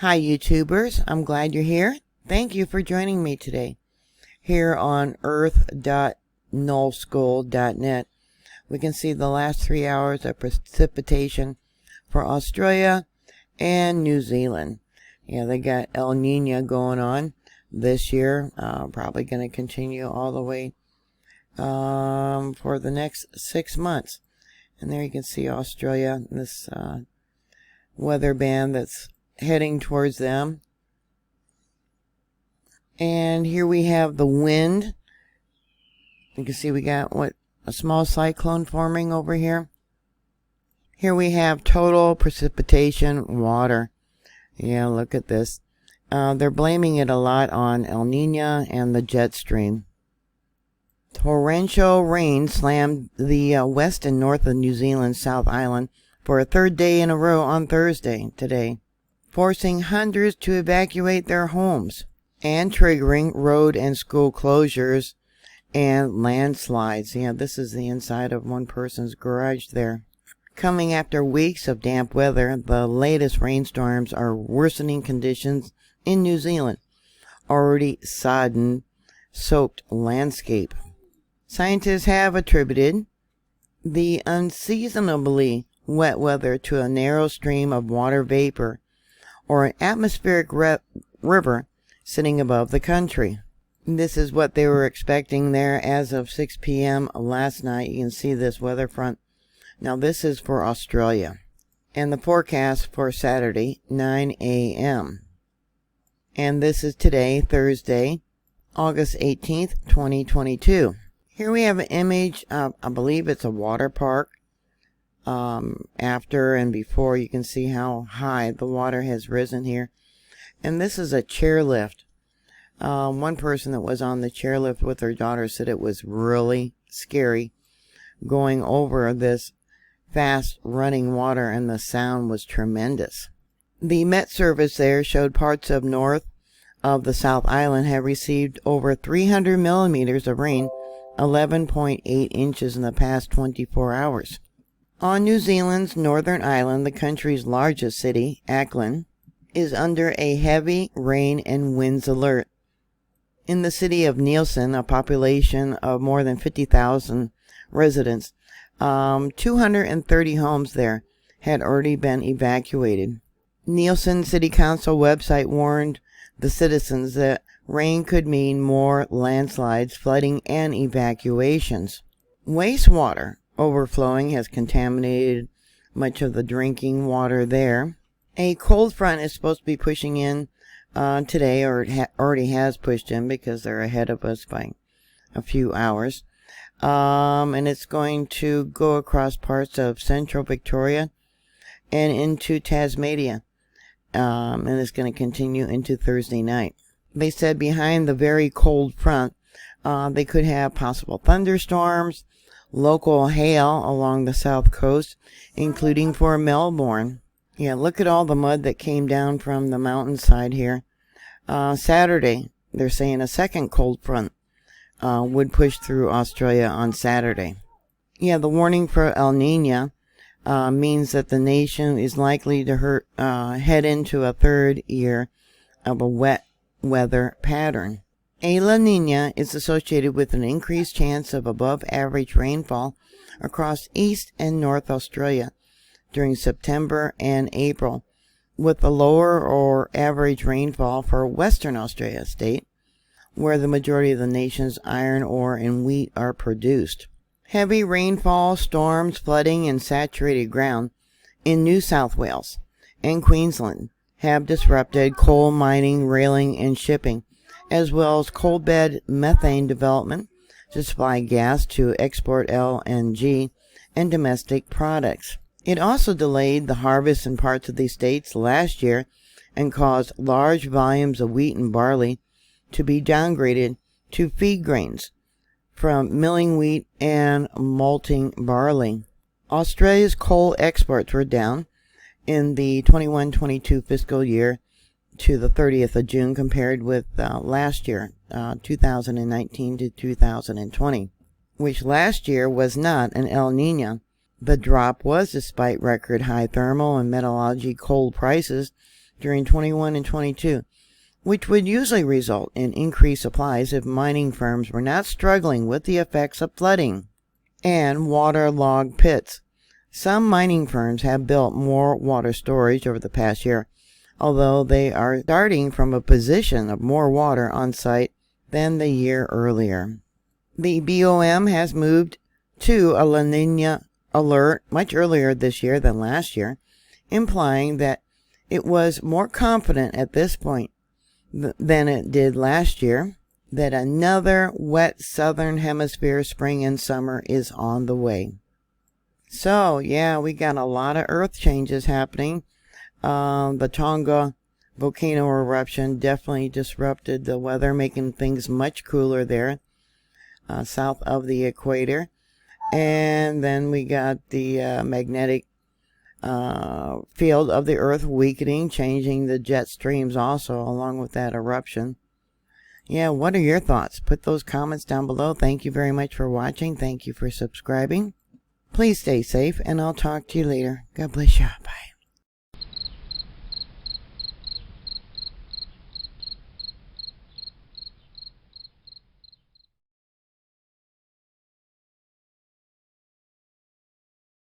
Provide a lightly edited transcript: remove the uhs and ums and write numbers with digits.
Hi YouTubers, I'm glad you're here. Thank you for joining me today. Here on earth.nullschool.net, we can see the last 3 hours of precipitation for Australia and New Zealand. Yeah, they got El Nino going on this year, probably going to continue all the way for the next 6 months. And there you can see Australia, this weather band that's heading towards them. And here we have the wind. You can see we got a small cyclone forming over here. Here we have total precipitation water. Yeah, look at this. They're blaming it a lot on El Nino and the jet stream. Torrential rain slammed the west and north of New Zealand's South Island for a third day in a row on Thursday today, forcing hundreds to evacuate their homes and triggering road and school closures and landslides. Yeah, this is the inside of one person's garage there. Coming after weeks of damp weather, the latest rainstorms are worsening conditions in New Zealand, already sodden, soaked landscape. Scientists have attributed the unseasonably wet weather to a narrow stream of water vapor or an atmospheric river sitting above the country. This is what they were expecting there as of 6 p.m. last night. You can see this weather front. Now this is for Australia. And the forecast for Saturday, 9 a.m. And this is today, Thursday, August 18th, 2022. Here we have an image of, I believe it's a water park. After and before, you can see how high the water has risen here. And this is a chairlift. One person that was on the chairlift with her daughter said it was really scary going over this fast running water, and the sound was tremendous. The Met Service there showed parts of north of the South Island have received over 300 millimeters of rain, 11.8 inches in the past 24 hours. On New Zealand's Northern Island, the country's largest city, Auckland, is under a heavy rain and winds alert. In the city of Nelson, a population of more than 50,000 residents, 230 homes there had already been evacuated. Nelson City Council website warned the citizens that rain could mean more landslides, flooding, and evacuations. Wastewater overflowing has contaminated much of the drinking water there. A cold front is supposed to be pushing in today, or it already has pushed in because they're ahead of us by a few hours. And it's going to go across parts of central Victoria and into Tasmania. And it's going to continue into Thursday night. They said behind the very cold front, they could have possible thunderstorms, local hail along the south coast, including for Melbourne. Yeah, look at all the mud that came down from the mountainside here. Saturday, they're saying a second cold front would push through Australia on Saturday. Yeah, the warning for El Nino means that the nation is likely to head into a third year of a wet weather pattern. A La Nina is associated with an increased chance of above average rainfall across East and North Australia during September and April, with a lower or average rainfall for Western Australia state, where the majority of the nation's iron ore and wheat are produced. Heavy rainfall, storms, flooding, and saturated ground in New South Wales and Queensland have disrupted coal mining, railing, and shipping, as well as coal bed methane development to supply gas to export LNG and domestic products. It also delayed the harvest in parts of these states last year and caused large volumes of wheat and barley to be downgraded to feed grains from milling wheat and malting barley. Australia's coal exports were down in the 21-22 fiscal year to the 30th of June compared with last year, 2019 to 2020, which last year was not an El Nino. The drop was despite record high thermal and metallurgy coal prices during 21 and 22, which would usually result in increased supplies if mining firms were not struggling with the effects of flooding and waterlogged pits. Some mining firms have built more water storage over the past year, although they are starting from a position of more water on site than the year earlier. The BOM has moved to a La Niña alert much earlier this year than last year, implying that it was more confident at this point than it did last year that another wet southern hemisphere spring and summer is on the way. So, yeah, we got a lot of earth changes happening. The Tonga volcano eruption definitely disrupted the weather, making things much cooler there, south of the equator. And then we got the magnetic field of the earth weakening, changing the jet streams also along with that eruption. Yeah, what are your thoughts? Put those comments down below. Thank you very much for watching. Thank you for subscribing. Please stay safe, and I'll talk to you later. God bless you. Bye.